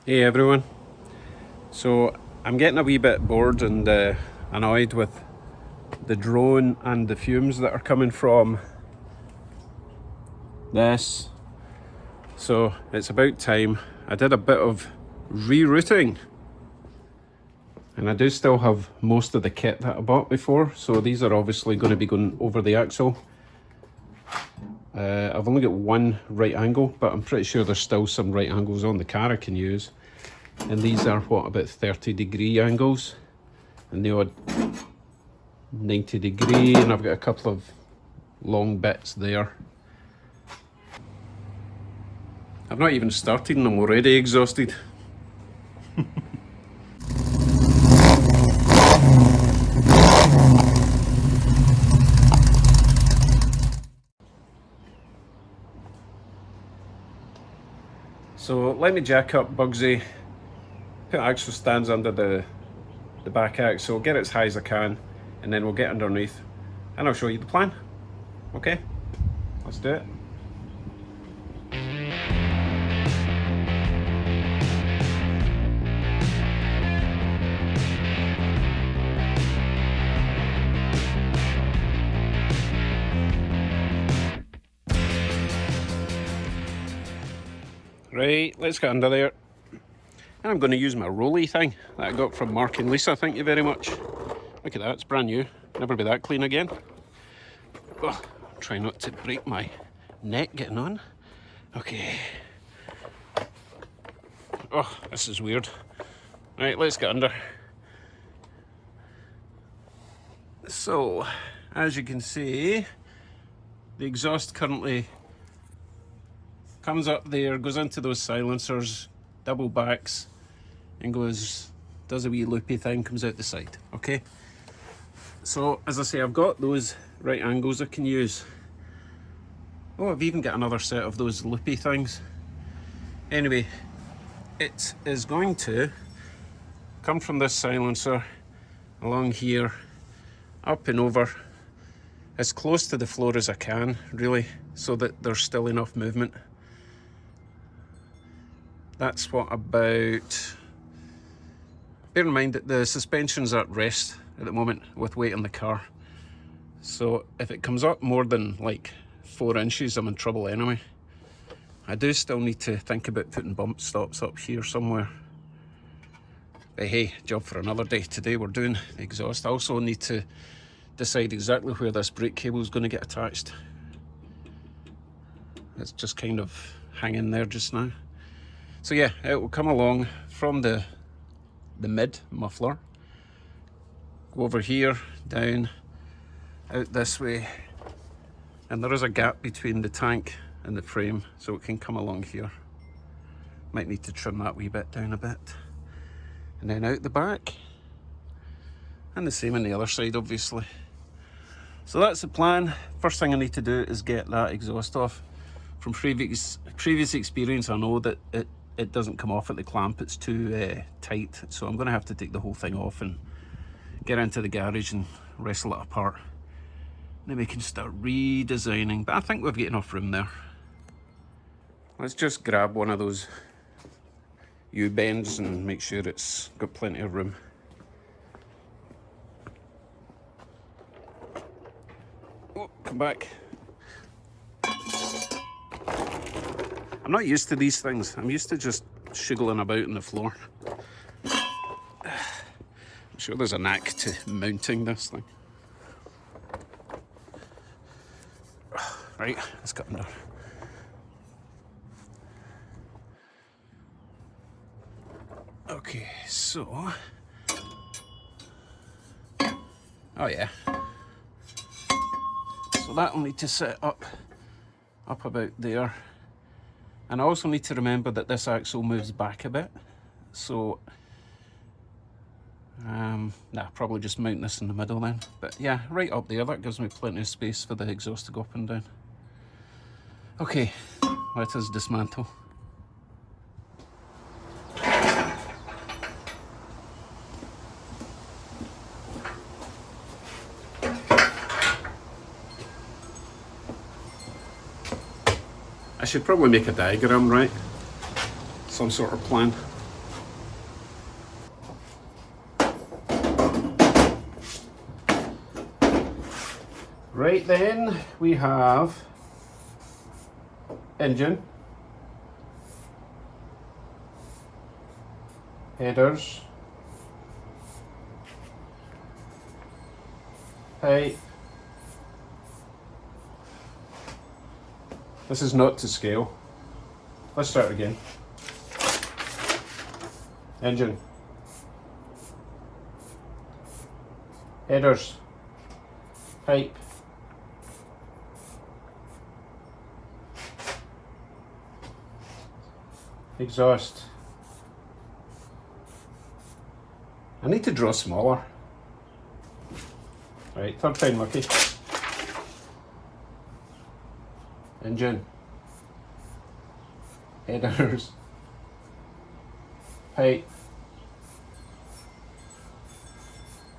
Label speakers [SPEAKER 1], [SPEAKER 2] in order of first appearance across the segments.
[SPEAKER 1] Hey everyone. So I'm getting a wee bit bored and annoyed with the drone and the fumes that are coming from this. So it's about time. I did a bit of rerouting and I do still have most of the kit that I bought before. So these are obviously going to be going over the axle. I've only got one right angle, but I'm pretty sure there's still some right angles on the car I can use. And these are what, about 30-degree angles, and the odd 90-degree, and I've got a couple of long bits there. I've not even started and I'm already exhausted. So let me jack up Bugsy, put axle stands under the back axle, get it as high as I can, and then we'll get underneath and I'll show you the plan. Okay, let's do it. Right, let's get under there. And I'm going to use my rolly thing that I got from Mark and Lisa, thank you very much. Look at that, it's brand new. Never be that clean again. Oh, try not to break my neck getting on. Okay. Oh, this is weird. Right, let's get under. So, as you can see, the exhaust currently comes up there, goes into those silencers, double backs, and does a wee loopy thing, comes out the side, okay? So, as I say, I've got those right angles I can use. Oh, I've even got another set of those loopy things. Anyway, it is going to come from this silencer, along here, up and over, as close to the floor as I can, really, so that there's still enough movement. That's what about... Bear in mind that the suspension's at rest at the moment with weight in the car. So if it comes up more than like 4 inches, I'm in trouble anyway. I do still need to think about putting bump stops up here somewhere. But hey, job for another day. Today we're doing the exhaust. I also need to decide exactly where this brake cable is going to get attached. It's just kind of hanging there just now. So yeah, it will come along from the mid muffler, go over here, down, out this way, and there is a gap between the tank and the frame, so it can come along here. Might need to trim that wee bit down a bit. And then out the back, and the same on the other side, obviously. So that's the plan. First thing I need to do is get that exhaust off. From previous experience, I know that it doesn't come off at the clamp, it's too tight, so I'm going to have to take the whole thing off and get into the garage and wrestle it apart. Then we can start redesigning, but I think we've got enough room there. Let's just grab one of those U-bends and make sure it's got plenty of room. Oh, come back. I'm not used to these things. I'm used to just shiggling about on the floor. I'm sure there's a knack to mounting this thing. Right, let's get under. Okay, so... Oh yeah. So that'll need to sit up about there. And I also need to remember that this axle moves back a bit. So, probably just mount this in the middle then. But yeah, right up there, that gives me plenty of space for the exhaust to go up and down. Okay, let us dismantle. I should probably make a diagram, right? Some sort of plan. Right then, we have engine, headers, pipe. This is not to scale. Let's start again. Engine, headers, pipe, exhaust. I need to draw smaller. Right, third time lucky. Engine, headers, pipe,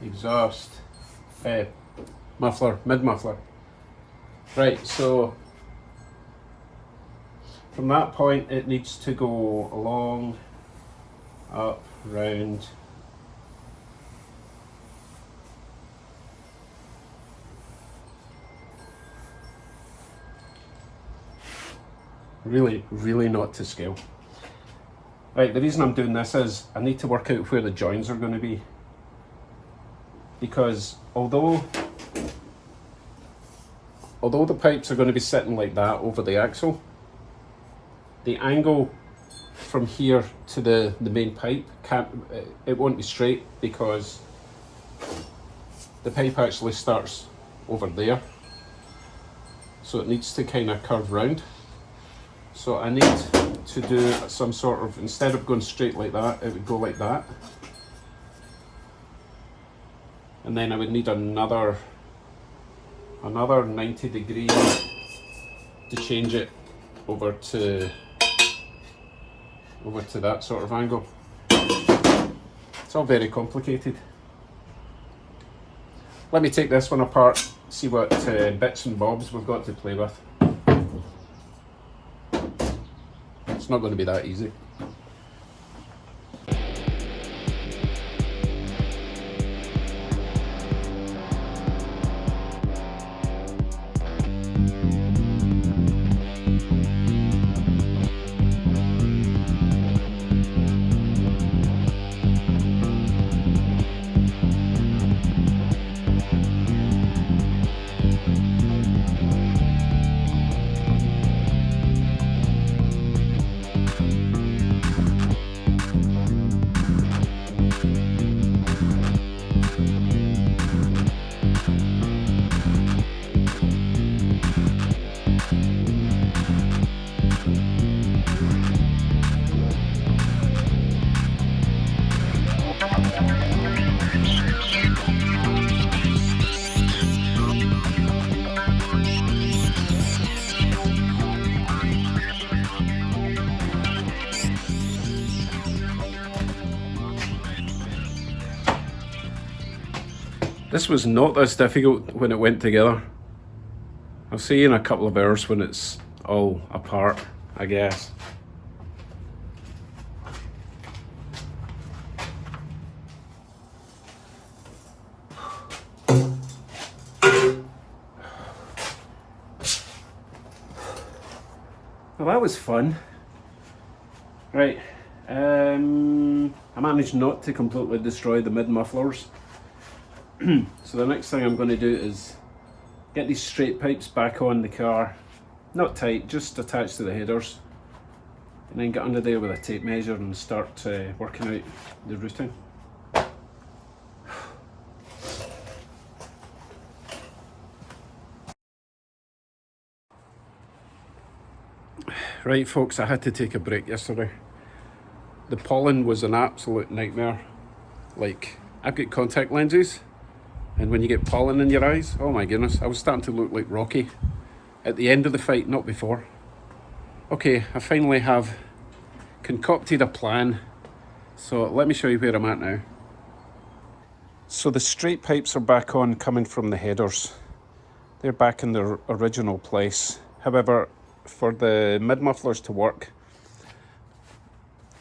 [SPEAKER 1] exhaust, muffler, mid-muffler. Right, so from that point it needs to go along, up, round, really not to scale. Right, the reason I'm doing this is I need to work out where the joins are going to be, because although the pipes are going to be sitting like that over the axle, the angle from here to the main pipe it won't be straight, because the pipe actually starts over there, so it needs to kind of curve round. So I need to do some sort of, instead of going straight like that, it would go like that. And then I would need another 90 degrees to change it over to that sort of angle. It's all very complicated. Let me take this one apart, see what bits and bobs we've got to play with. It's not going to be that easy. This was not this difficult when it went together. I'll see you in a couple of hours when it's all apart, I guess. Well, that was fun. Right, I managed not to completely destroy the mid-mufflers. So the next thing I'm going to do is get these straight pipes back on the car. Not tight, just attached to the headers. And then get under there with a tape measure and start working out the routing. Right folks, I had to take a break yesterday. The pollen was an absolute nightmare. Like, I've got contact lenses, and when you get pollen in your eyes, oh my goodness, I was starting to look like Rocky at the end of the fight, not before. Okay, I finally have concocted a plan, so let me show you where I'm at now. So the straight pipes are back on, coming from the headers. They're back in their original place. However, for the mid-mufflers to work,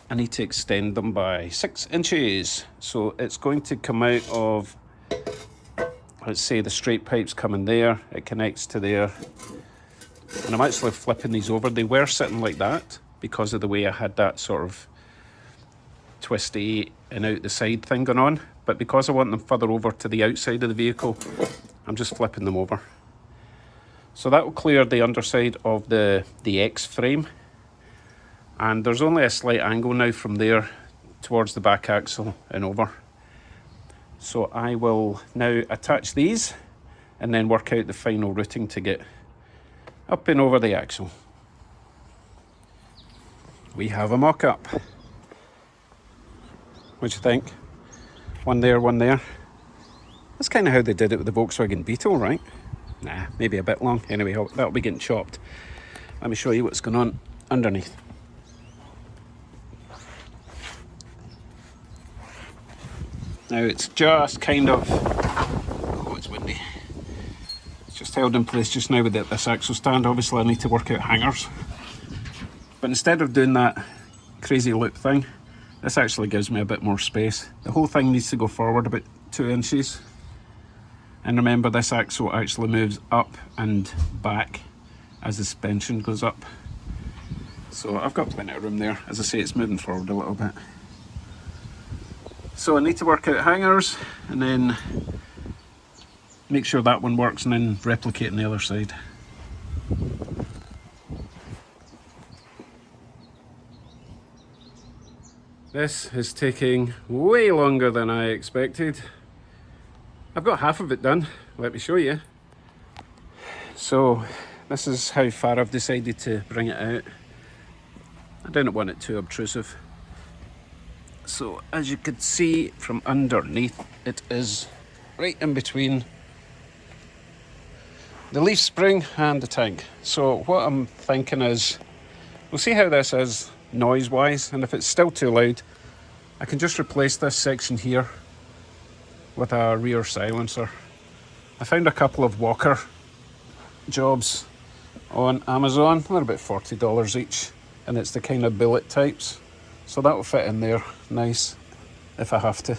[SPEAKER 1] I need to extend them by 6 inches. So it's going to come out of let's say the straight pipe's coming there, it connects to there. And I'm actually flipping these over. They were sitting like that because of the way I had that sort of twisty and out the side thing going on. But because I want them further over to the outside of the vehicle, I'm just flipping them over. So that will clear the underside of the X frame. And there's only a slight angle now from there towards the back axle and over. So I will now attach these and then work out the final routing to get up and over the axle. We have a mock-up. What do you think? One there, one there. That's kind of how they did it with the Volkswagen Beetle, right? Nah, maybe a bit long. Anyway, that'll be getting chopped. Let me show you what's going on underneath. Now it's just kind of, oh, it's windy. It's just held in place just now with this axle stand. Obviously I need to work out hangers. But instead of doing that crazy loop thing, this actually gives me a bit more space. The whole thing needs to go forward about 2 inches. And remember, this axle actually moves up and back as the suspension goes up. So I've got plenty of room there. As I say, it's moving forward a little bit. So I need to work out hangers and then make sure that one works and then replicate on the other side. This is taking way longer than I expected. I've got half of it done, let me show you. So this is how far I've decided to bring it out. I didn't want it too obtrusive. So as you can see from underneath, it is right in between the leaf spring and the tank. So what I'm thinking is, we'll see how this is noise wise, and if it's still too loud, I can just replace this section here with a rear silencer. I found a couple of Walker jobs on Amazon. They're about $40 each, and it's the kind of bullet types. So that will fit in there nice if I have to.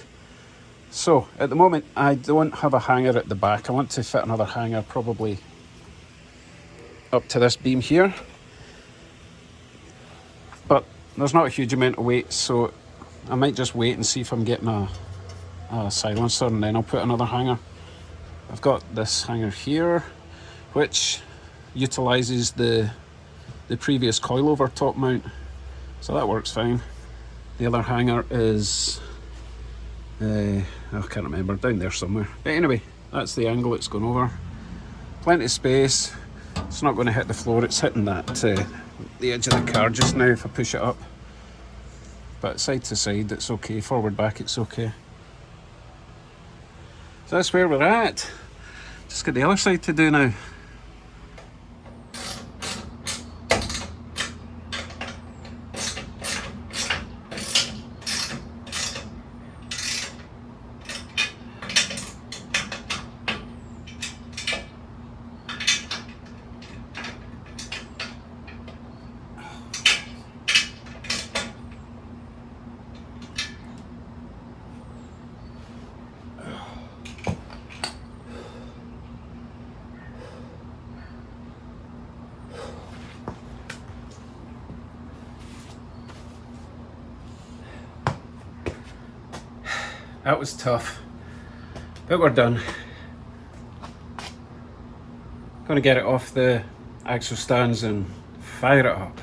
[SPEAKER 1] So at the moment I don't have a hanger at the back. I want to fit another hanger probably up to this beam here. But there's not a huge amount of weight, so I might just wait and see if I'm getting a silencer, and then I'll put another hanger. I've got this hanger here, which utilises the previous coilover top mount, so that works fine. The other hanger is, I can't remember, down there somewhere. But anyway, that's the angle it's going over. Plenty of space. It's not going to hit the floor. It's hitting that the edge of the car just now if I push it up. But side to side, it's okay. Forward, back, it's okay. So that's where we're at. Just got the other side to do now. That was tough, but we're done. Gonna get it off the axle stands and fire it up.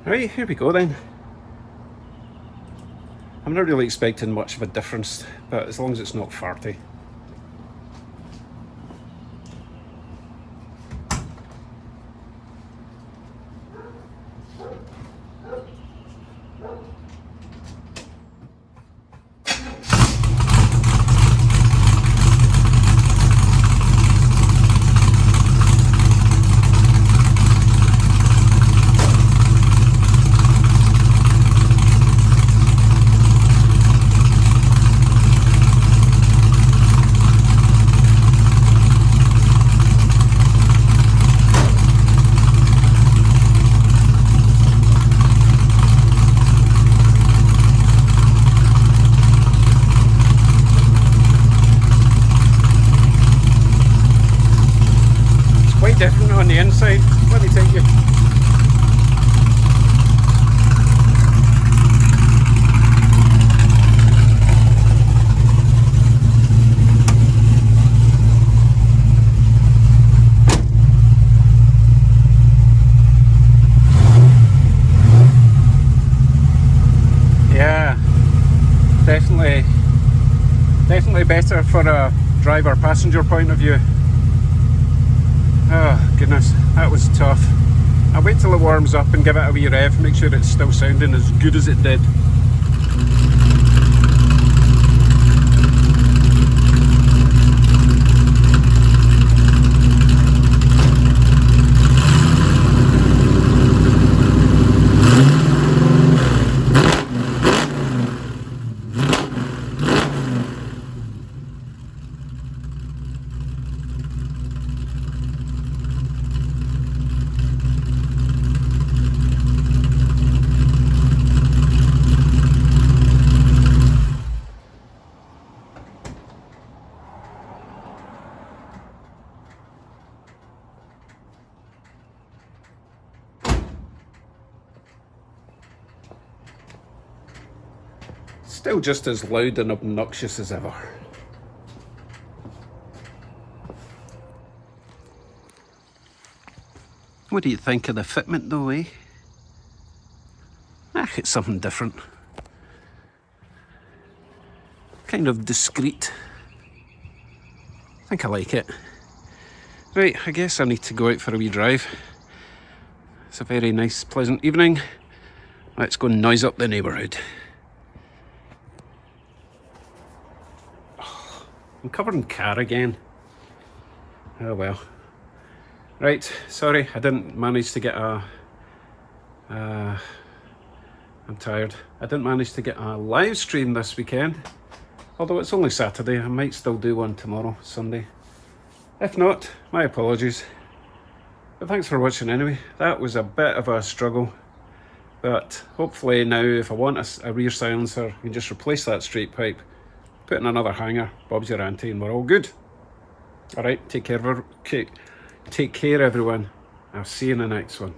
[SPEAKER 1] Right, here we go then. I'm not really expecting much of a difference, but as long as it's not farty. Quite different on the inside, let me take you. Yeah, definitely better for a driver passenger point of view. Oh goodness, that was tough. I'll wait till it warms up and give it a wee rev, make sure it's still sounding as good as it did. Still just as loud and obnoxious as ever. What do you think of the fitment though, eh? It's something different. Kind of discreet. I think I like it. Right, I guess I need to go out for a wee drive. It's a very nice, pleasant evening. Let's go noise up the neighbourhood. I'm covered in car again. Oh well. Right, sorry, I didn't manage to get I'm tired. I didn't manage to get a live stream this weekend. Although it's only Saturday, I might still do one tomorrow, Sunday. If not, my apologies. But thanks for watching anyway. That was a bit of a struggle. But hopefully now, if I want a rear silencer, you can just replace that straight pipe, put in another hanger, Bob's your auntie, and we're all good. Alright, take care everyone. I'll see you in the next one.